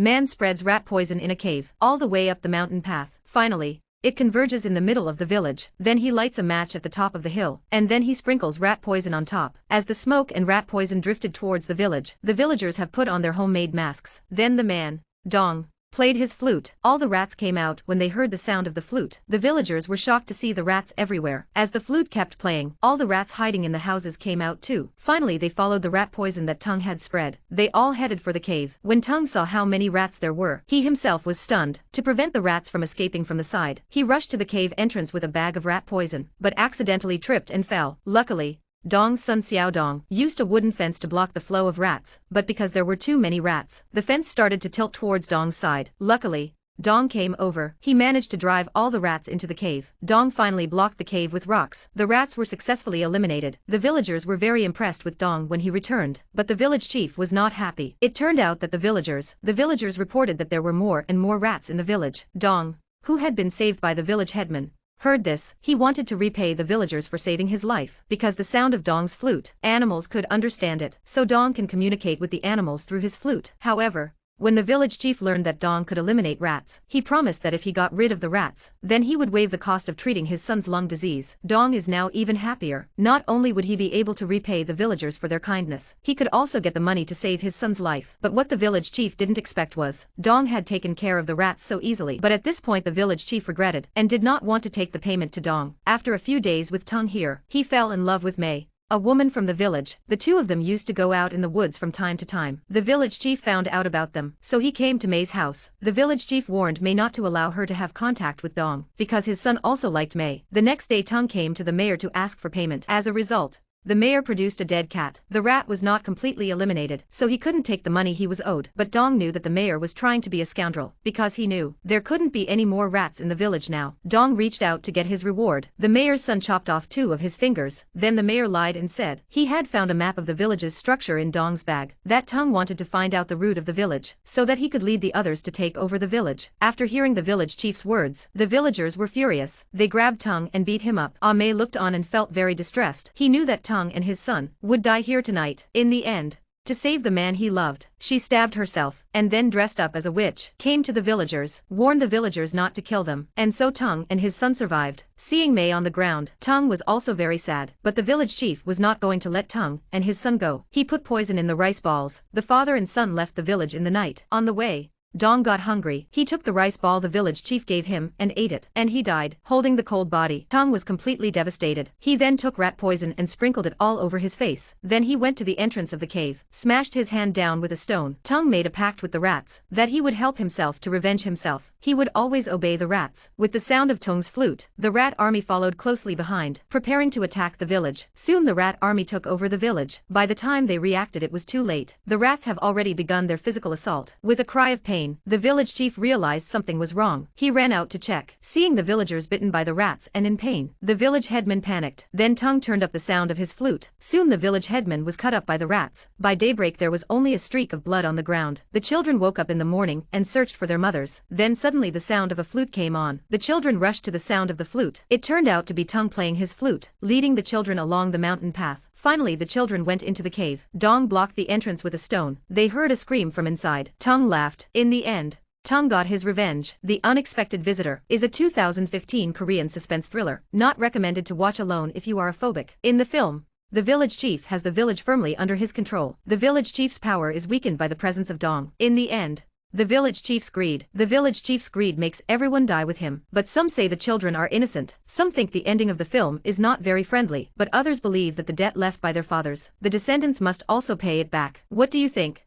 Man spreads rat poison in a cave, all the way up the mountain path. Finally, it converges in the middle of the village. Then he lights a match at the top of the hill, and then he sprinkles rat poison on top. As the smoke and rat poison drifted towards the village, the villagers have put on their homemade masks. Then the man, Dong, played his flute. All the rats came out when they heard the sound of the flute. The villagers were shocked to see the rats everywhere. As the flute kept playing, all the rats hiding in the houses came out too. Finally they followed the rat poison that Tung had spread. They all headed for the cave. When Tung saw how many rats there were, he himself was stunned. To prevent the rats from escaping from the side, he rushed to the cave entrance with a bag of rat poison, but accidentally tripped and fell. Luckily, Dong's son Xiao Dong used a wooden fence to block the flow of rats, but because there were too many rats, the fence started to tilt towards Dong's side. Luckily, Dong came over. He managed to drive all the rats into the cave. Dong finally blocked the cave with rocks. The rats were successfully eliminated. The villagers were very impressed with Dong when he returned, but the village chief was not happy. It turned out that the villagers reported that there were more and more rats in the village. Dong, who had been saved by the village headman, heard this. He wanted to repay the villagers for saving his life. Because the sound of Dong's flute, animals could understand it, so Dong can communicate with the animals through his flute. However, when the village chief learned that Dong could eliminate rats, he promised that if he got rid of the rats, then he would waive the cost of treating his son's lung disease. Dong is now even happier. Not only would he be able to repay the villagers for their kindness, he could also get the money to save his son's life. But what the village chief didn't expect was, Dong had taken care of the rats so easily. But at this point the village chief regretted, and did not want to take the payment to Dong. After a few days with Tung here, he fell in love with Mei, a woman from the village. The two of them used to go out in the woods from time to time. The village chief found out about them, so he came to Mei's house. The village chief warned Mei not to allow her to have contact with Dong, because his son also liked Mei. The next day Tung came to the mayor to ask for payment. As a result, the mayor produced a dead cat. The rat was not completely eliminated, so he couldn't take the money he was owed. But Dong knew that the mayor was trying to be a scoundrel, because he knew there couldn't be any more rats in the village now. Dong reached out to get his reward. The mayor's son chopped off 2 of his fingers. Then the mayor lied and said he had found a map of the village's structure in Dong's bag. That Tung wanted to find out the route of the village, so that he could lead the others to take over the village. After hearing the village chief's words, the villagers were furious. They grabbed Tung and beat him up. Mei looked on and felt very distressed. He knew that Tung and his son would die here tonight. In the end, to save the man he loved, she stabbed herself, and then dressed up as a witch, came to the villagers, warned the villagers not to kill them, and so Tung and his son survived. Seeing Mei on the ground, Tung was also very sad, but the village chief was not going to let Tung and his son go. He put poison in the rice balls. The father and son left the village in the night. On the way, Dong got hungry. He took the rice ball the village chief gave him and ate it, and he died, holding the cold body. Tung was completely devastated. He then took rat poison and sprinkled it all over his face. Then he went to the entrance of the cave, smashed his hand down with a stone. Tung made a pact with the rats, that he would help himself to revenge himself. He would always obey the rats. With the sound of Tung's flute, the rat army followed closely behind, preparing to attack the village. Soon the rat army took over the village. By the time they reacted it was too late. The rats have already begun their physical assault. With a cry of pain, the village chief realized something was wrong. He ran out to check. Seeing the villagers bitten by the rats and in pain, the village headman panicked. Then Tung turned up the sound of his flute. Soon the village headman was cut up by the rats. By daybreak there was only a streak of blood on the ground. The children woke up in the morning and searched for their mothers. Then suddenly the sound of a flute came on. The children rushed to the sound of the flute. It turned out to be Tung playing his flute, leading the children along the mountain path. Finally the children went into the cave. Dong blocked the entrance with a stone. They heard a scream from inside. Tung laughed. In the end, Tung got his revenge. The Unexpected Visitor is a 2015 Korean suspense thriller, not recommended to watch alone if you are a phobic. In the film, the village chief has the village firmly under his control. The village chief's power is weakened by the presence of Dong. In the end, the village chief's greed makes everyone die with him. But some say the children are innocent. Some think the ending of the film is not very friendly, but others believe that the debt left by their fathers, the descendants must also pay it back. What do you think?